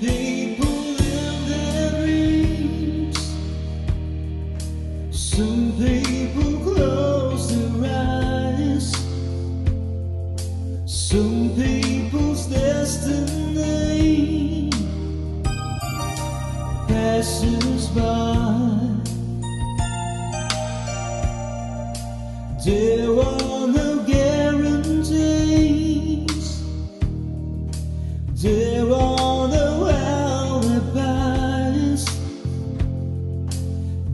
people live their dreams. Some people close their eyes. Some people's destiny passes by. There are no guarantees. There are no alibis.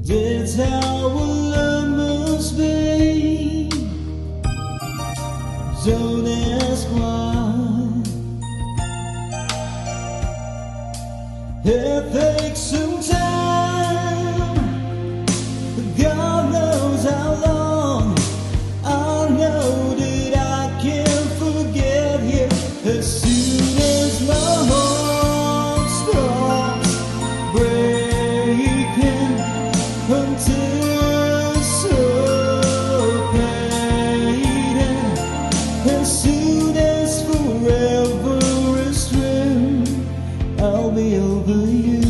That's how love must be. Don't ask why. It takes some time. God knows how long. I know that I can't forget you as soon as my heart stops breaking until so fading. As soon as forever is through, I'll be over you.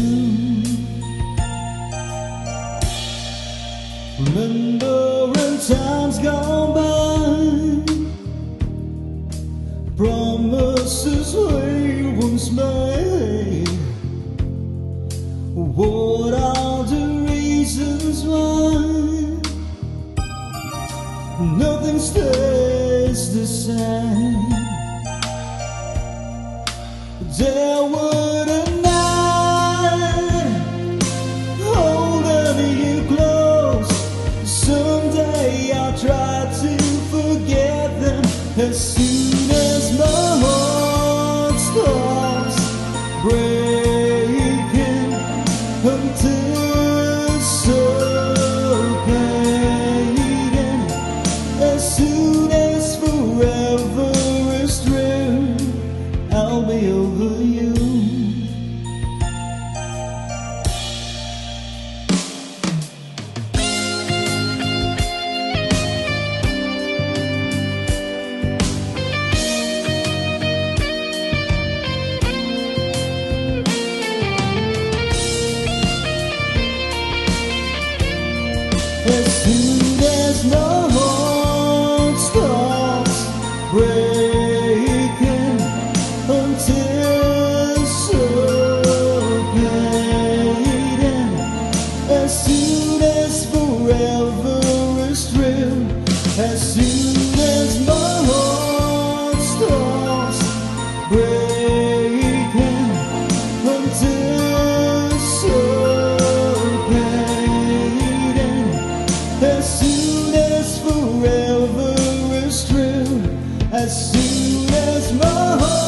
Remembering times gone by, promises we once made. What are the reasons why nothing stays the same? There were a night holding you close. Someday I'll try to forget them. As soon as my heart stops breaking until so fading. As soon as forever is through, I'll be over you. As soon as my heart stops breaking until so fading. As soon as forever is through. As soon as my heart stops breaking until so fading. As soon as forever is through. As soon as my heart